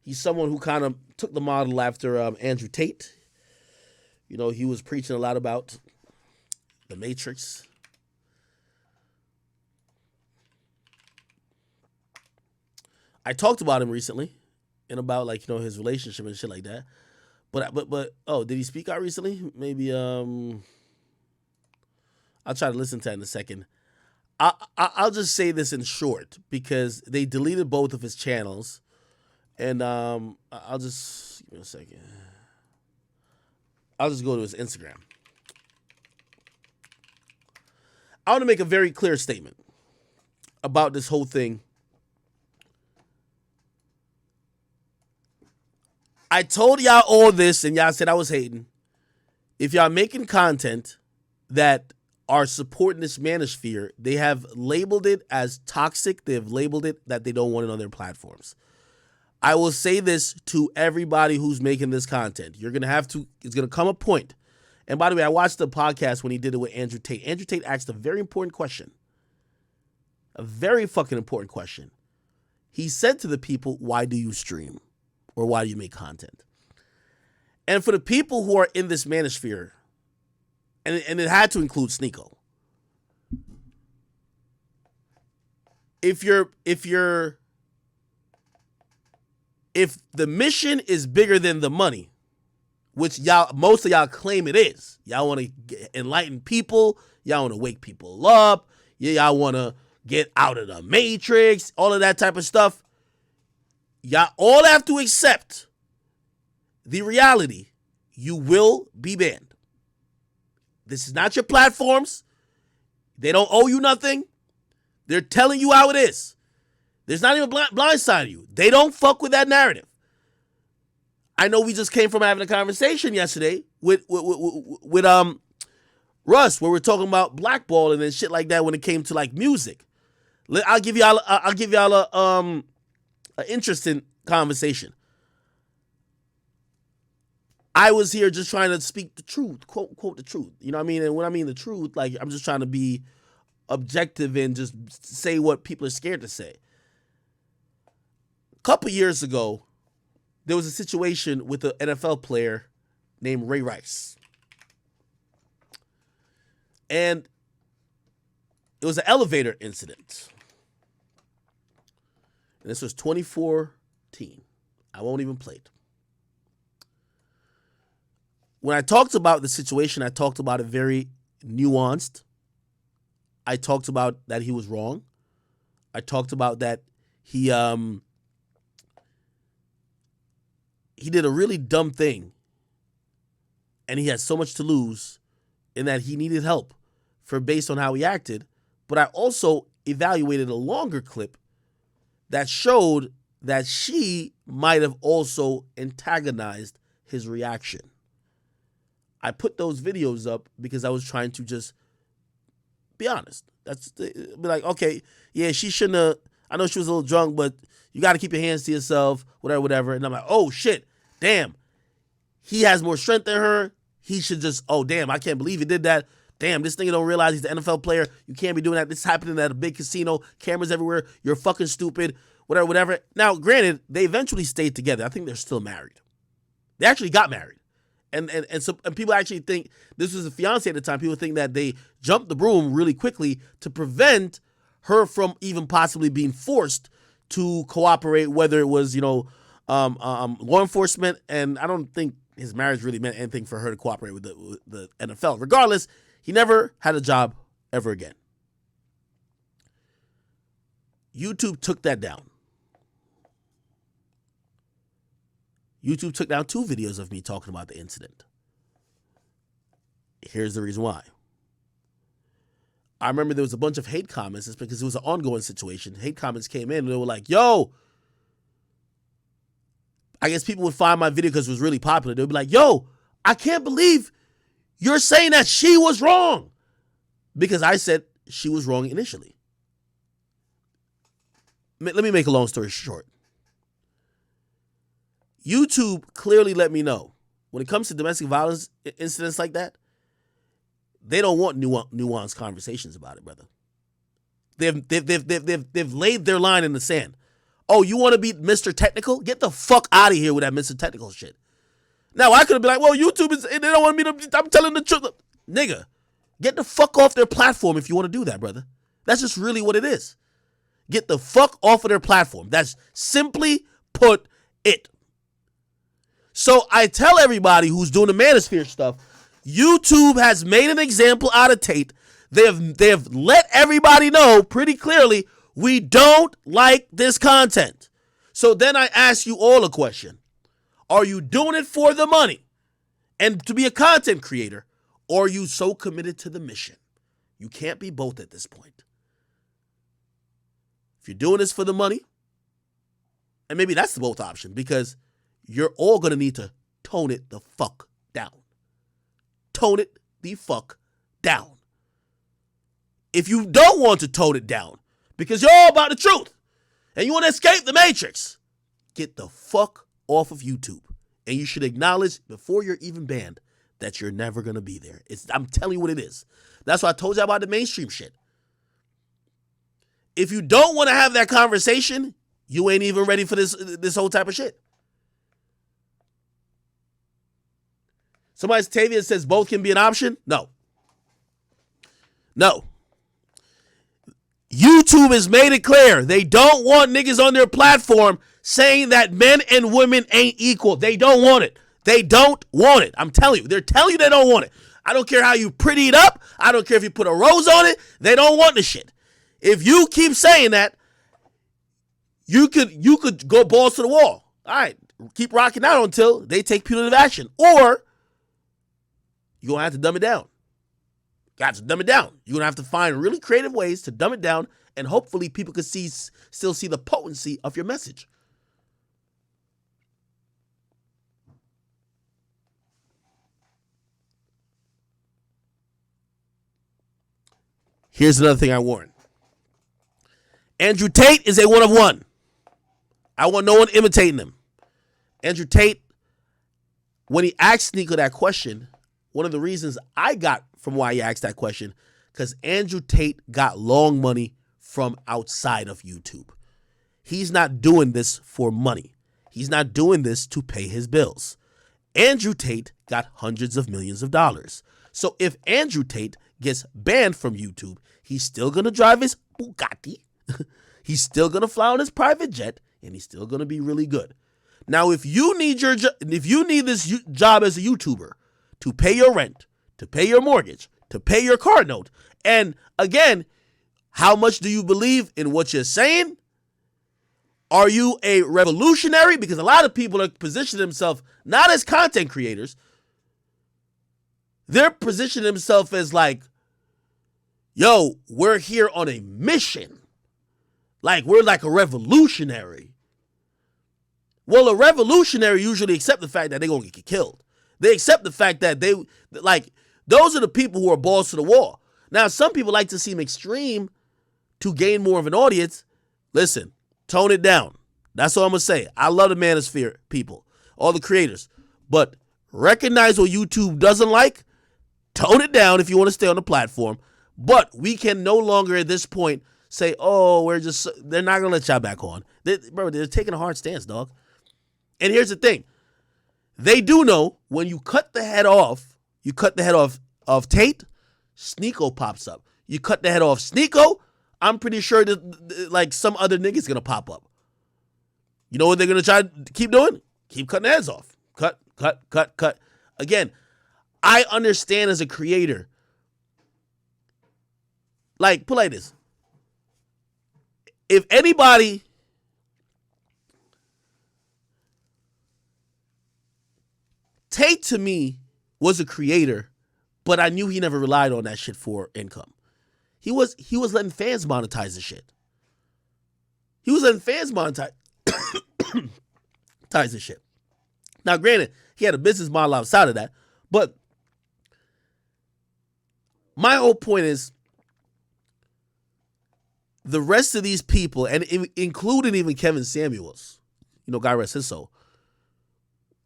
He's someone who kind of took the model after Andrew Tate. You know, he was preaching a lot about the Matrix. I talked about him recently and about like, you know, his relationship and shit like that. But oh, did he speak out recently? Maybe I'll try to listen to that in a second. I'll just say this in short because they deleted both of his channels, and I'll just give me a second. I'll just go to his Instagram. I want to make a very clear statement about this whole thing. I told y'all all this, and y'all said I was hating. If y'all making content that are supporting this manosphere, they have labeled it as toxic. They have labeled it that they don't want it on their platforms. I will say this to everybody who's making this content. You're going to have to, it's going to come a point. And by the way, I watched the podcast when he did it with Andrew Tate. Andrew Tate asked a very important question. A very fucking important question. He said to the people, why do you stream? Or why do you make content? And for the people who are in this manosphere, and it had to include Sneako. If the mission is bigger than the money, which most of y'all claim it is, y'all want to enlighten people, y'all want to wake people up, y'all want to get out of the matrix, all of that type of stuff, y'all all have to accept the reality. You will be banned. This is not your platforms. They don't owe you nothing. They're telling you how it is. There's not even blindsiding you. They don't fuck with that narrative. I know we just came from having a conversation yesterday with Russ, where we're talking about blackballing and shit like that when it came to like music. I'll give y'all an interesting conversation. I was here just trying to speak the truth, quote the truth. You know what I mean? And when I mean the truth, like I'm just trying to be objective and just say what people are scared to say. A couple years ago, there was a situation with an NFL player named Ray Rice. And it was an elevator incident. And this was 2014. I won't even play it. When I talked about the situation, I talked about it very nuanced. I talked about that he was wrong. I talked about that he did a really dumb thing. And he had so much to lose in that he needed help based on how he acted. But I also evaluated a longer clip that showed that she might have also antagonized his reaction. I put those videos up because I was trying to just be honest. Be like, okay, yeah, she shouldn't have. I know she was a little drunk, but you got to keep your hands to yourself, whatever. And I'm like, oh, shit, damn. He has more strength than her. He should just, oh, damn, I can't believe he did that. Damn, this nigga don't realize he's the NFL player. You can't be doing that. This is happening at a big casino. Cameras everywhere. You're fucking stupid, whatever. Now, granted, they eventually stayed together. I think they're still married. They actually got married. And people actually think this was a fiance at the time. People think that they jumped the broom really quickly to prevent her from even possibly being forced to cooperate, whether it was, law enforcement. And I don't think his marriage really meant anything for her to cooperate with the NFL. Regardless, he never had a job ever again. YouTube took that down. YouTube took down 2 videos of me talking about the incident. Here's the reason why. I remember there was a bunch of hate comments. It's because it was an ongoing situation. Hate comments came in and they were like, yo, I guess people would find my video because it was really popular. They'd be like, yo, I can't believe you're saying that she was wrong. Because I said she was wrong initially. Let me make a long story short. YouTube clearly let me know when it comes to domestic violence incidents like that, they don't want nuanced conversations about it, brother. They've laid their line in the sand. Oh, you want to be Mr. Technical? Get the fuck out of here with that Mr. Technical shit. Now, I could have been like, well, YouTube is, they don't want me to, I'm telling the truth. Nigga, get the fuck off their platform if you want to do that, brother. That's just really what it is. Get the fuck off of their platform. That's simply put it. So I tell everybody who's doing the manosphere stuff, YouTube has made an example out of Tate. They have let everybody know pretty clearly, we don't like this content. So then I ask you all a question. Are you doing it for the money and to be a content creator, or are you so committed to the mission? You can't be both at this point. If you're doing this for the money, and maybe that's the both option, because you're all going to need to tone it the fuck down. Tone it the fuck down. If you don't want to tone it down, because you're all about the truth, and you want to escape the matrix, get the fuck off of YouTube. And you should acknowledge before you're even banned that you're never going to be there. I'm telling you what it is. That's why I told you about the mainstream shit. If you don't want to have that conversation, you ain't even ready for this whole type of shit. Somebody's Tavia says both can be an option. No. YouTube has made it clear they don't want niggas on their platform saying that men and women ain't equal. They don't want it. They don't want it. I'm telling you. They're telling you they don't want it. I don't care how you pretty it up. I don't care if you put a rose on it. They don't want the shit. If you keep saying that, you could go balls to the wall. All right. Keep rocking out until they take punitive action. Or you're going to have to dumb it down. Got to dumb it down. You're going to have to find really creative ways to dumb it down, and hopefully people can still see the potency of your message. Here's another thing I warn. Andrew Tate is a one of one. I want no one imitating him. Andrew Tate, when he asked Sneako that question, one of the reasons I got from why he asked that question, because Andrew Tate got long money from outside of YouTube. He's not doing this for money. He's not doing this to pay his bills. Andrew Tate got hundreds of millions of dollars. So if Andrew Tate gets banned from YouTube, he's still going to drive his Bugatti. He's still going to fly on his private jet, and he's still going to be really good. Now, if you need this job as a YouTuber to pay your rent, to pay your mortgage, to pay your car note, and again, how much do you believe in what you're saying? Are you a revolutionary? Because a lot of people are positioning themselves not as content creators. They're positioning themselves as like, yo, we're here on a mission. Like, we're like a revolutionary. Well, a revolutionary usually accept the fact that they're going to get killed. They accept the fact that those are the people who are balls to the wall. Now, some people like to seem extreme to gain more of an audience. Listen, tone it down. That's all I'm going to say. I love the manosphere people, all the creators. But recognize what YouTube doesn't like. Tone it down if you want to stay on the platform. But we can no longer at this point say, oh, they're not going to let y'all back on. They're taking a hard stance, dog. And here's the thing. They do know when you cut the head off of Tate, Sneako pops up. You cut the head off Sneako, I'm pretty sure that like some other nigga's going to pop up. You know what they're going to try to keep doing? Keep cutting heads off. Cut. Again, I understand as a creator. Like, put like this. If anybody Tate to me was a creator, but I knew he never relied on that shit for income. He was letting fans monetize the shit. He was letting fans monetize the shit. Now, granted, he had a business model outside of that, but my whole point is the rest of these people, and including even Kevin Samuels, God rest his soul,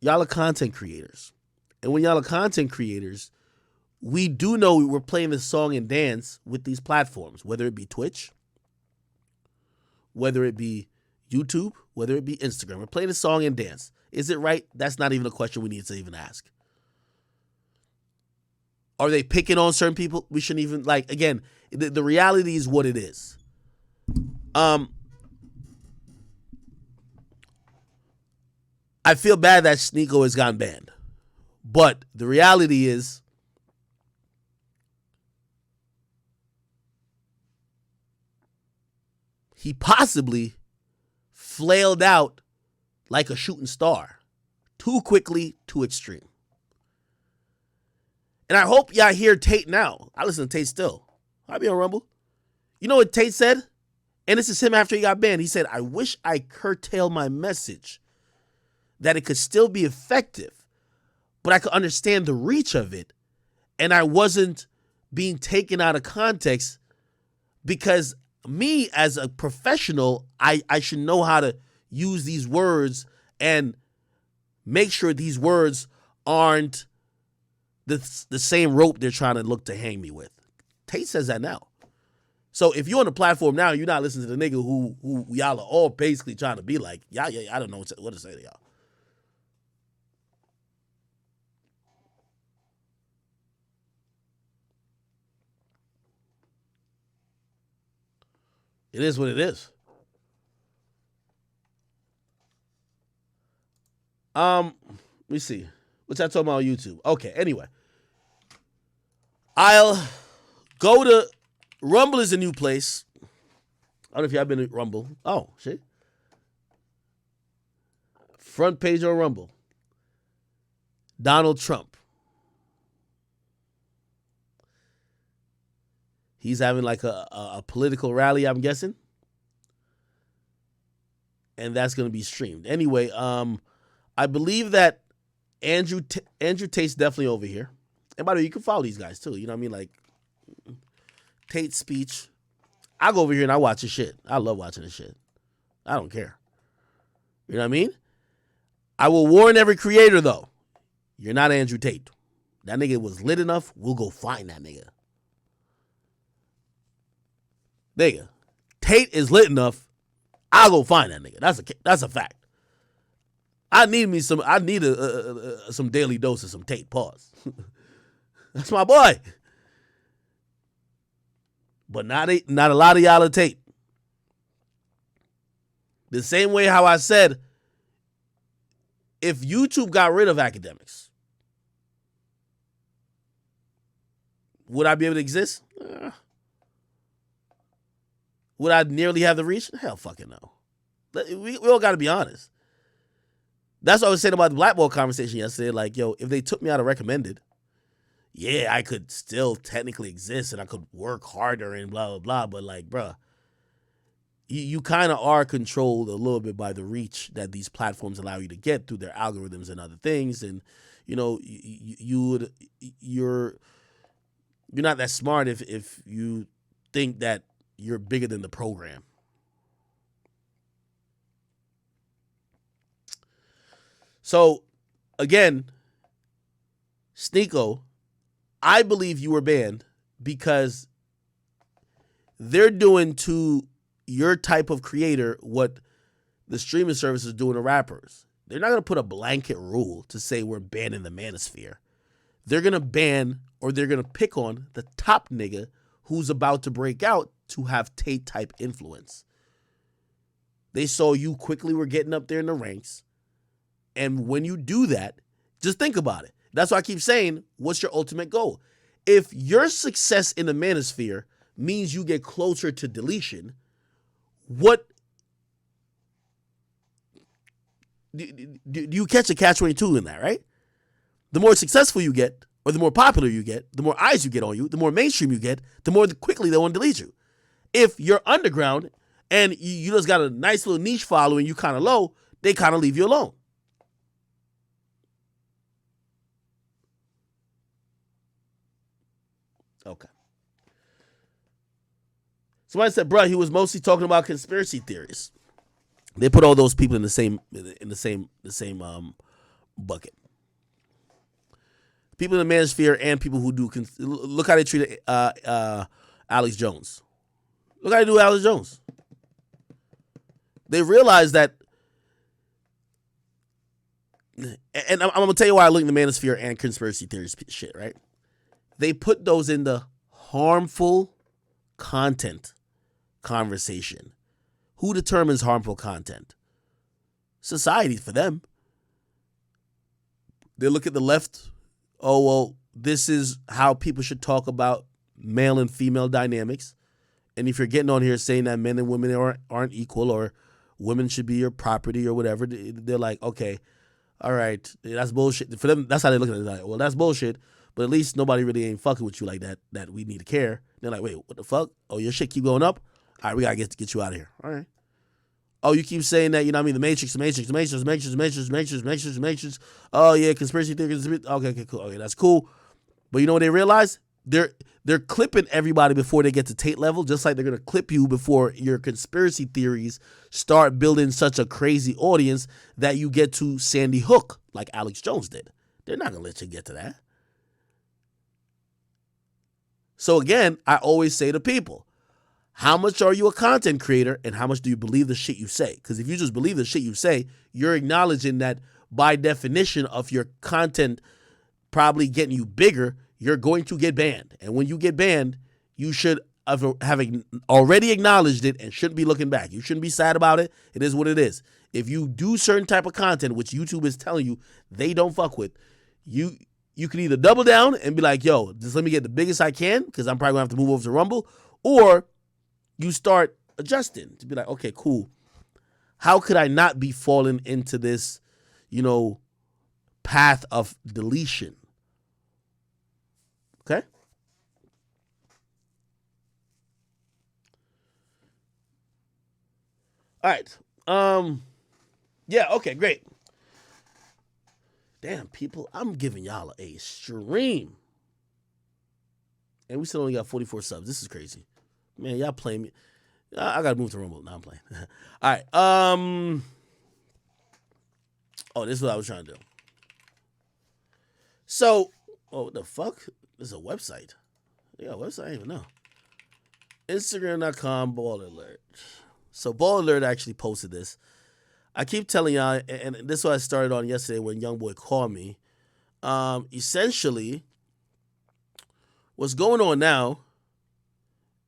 y'all are content creators. And when y'all are content creators, we do know we're playing this song and dance with these platforms, whether it be Twitch, whether it be YouTube, whether it be Instagram, we're playing a song and dance. Is it right? That's not even a question we need to even ask. Are they picking on certain people? We shouldn't even, like, again, the reality is what it is. I feel bad that Sneako has gotten banned. But the reality is he possibly flailed out like a shooting star. Too quickly, too extreme. And I hope y'all hear Tate now. I listen to Tate still. I be on Rumble. You know what Tate said? And this is him after he got banned. He said, I wish I curtailed my message, that it could still be effective, but I could understand the reach of it, and I wasn't being taken out of context, because me as a professional, I should know how to use these words and make sure these words aren't the same rope they're trying to look to hang me with. Tate says that now. So if you're on the platform now, you're not listening to the nigga who y'all are all basically trying to be like, yeah, I don't know what to say to y'all. It is what it is. Let me see. What's that talking about on YouTube? Okay, anyway. I'll go to Rumble is a new place. I don't know if y'all been to Rumble. Oh, shit. Front page on Rumble. Donald Trump. He's having like a political rally, I'm guessing. And that's going to be streamed. Anyway, I believe that Andrew Tate's definitely over here. And by the way, you can follow these guys too. You know what I mean? Like Tate's speech. I go over here and I watch his shit. I love watching his shit. I don't care. You know what I mean? I will warn every creator though. You're not Andrew Tate. That nigga was lit enough. We'll go find that nigga. Nigga, Tate is lit enough. I'll go find that nigga. That's a fact. I need some daily dose of some Tate. Pause. That's my boy. But not a lot of y'all are Tate. The same way how I said, if YouTube got rid of Akademiks, would I be able to exist? Would I nearly have the reach? Hell fucking no. We all got to be honest. That's what I was saying about the blackball conversation yesterday. Like, yo, if they took me out of recommended, yeah, I could still technically exist and I could work harder and blah, blah, blah. But like, bruh, you kind of are controlled a little bit by the reach that these platforms allow you to get through their algorithms and other things. And, you know, you're not that smart if you think that you're bigger than the program. So, again, Sneako, I believe you were banned because they're doing to your type of creator what the streaming service is doing to rappers. They're not going to put a blanket rule to say we're banning the manosphere. They're going to ban, or they're going to pick on the top nigga who's about to break out to have Tate type influence. They saw you quickly were getting up there in the ranks. And when you do that, just think about it. That's why I keep saying, what's your ultimate goal? If your success in the manosphere means you get closer to deletion, what do you catch a catch-22 in that, right? The more successful you get, or the more popular you get, the more eyes you get on you, the more mainstream you get, the more quickly they want to delete you. If you're underground and you just got a nice little niche following, you kind of low, they kind of leave you alone. Okay. Somebody said, bro, he was mostly talking about conspiracy theories. They put all those people in the same bucket. People in the manosphere and people who do look how they treated Alex Jones. Look how they do Alex Jones. They realize that, and I'm gonna tell you why I link the manosphere and conspiracy theories shit, right? They put those in the harmful content conversation. Who determines harmful content? Society for them. They look at the left. Oh, well, this is how people should talk about male and female dynamics. And if you're getting on here saying that men and women aren't equal, or women should be your property or whatever, they're like, okay, all right, that's bullshit. For them, that's how they look at it. Like, well, that's bullshit, but at least nobody really ain't fucking with you like that we need to care. They're like, wait, what the fuck? Oh, your shit keep going up? All right, we got to get you out of here. All right. Oh, you keep saying that, you know what I mean? The Matrix. Oh, yeah, conspiracy theories. Okay, cool. Okay, that's cool. But you know what they realize? They're clipping everybody before they get to Tate level, just like they're going to clip you before your conspiracy theories start building such a crazy audience that you get to Sandy Hook, like Alex Jones did. They're not going to let you get to that. So again, I always say to people, how much are you a content creator and how much do you believe the shit you say? Because if you just believe the shit you say, you're acknowledging that by definition of your content probably getting you bigger, you're going to get banned. And when you get banned, you should have already acknowledged it and shouldn't be looking back. You shouldn't be sad about it. It is what it is. If you do certain type of content, which YouTube is telling you they don't fuck with, you can either double down and be like, yo, just let me get the biggest I can because I'm probably going to have to move over to Rumble, or you start adjusting to be like, okay, cool. How could I not be falling into this, path of deletion? Okay? All right. Yeah, okay, great. Damn, people, I'm giving y'all a stream. And we still only got 44 subs. This is crazy. Man, y'all playing me. I gotta move to Rumble. Now I'm playing. All right. Oh, this is what I was trying to do. So, what the fuck? This is a website. Yeah, a website. I didn't even know. Instagram.com ball alert. So Ball Alert actually posted this. I keep telling y'all, and this is what I started on yesterday when Youngboy called me. Essentially, what's going on now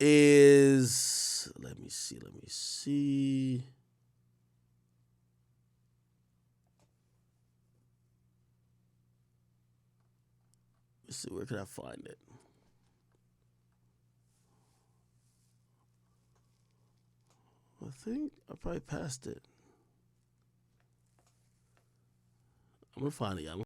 is, let me see. Let's see, where can I find it? I think I probably passed it. I'm gonna find it.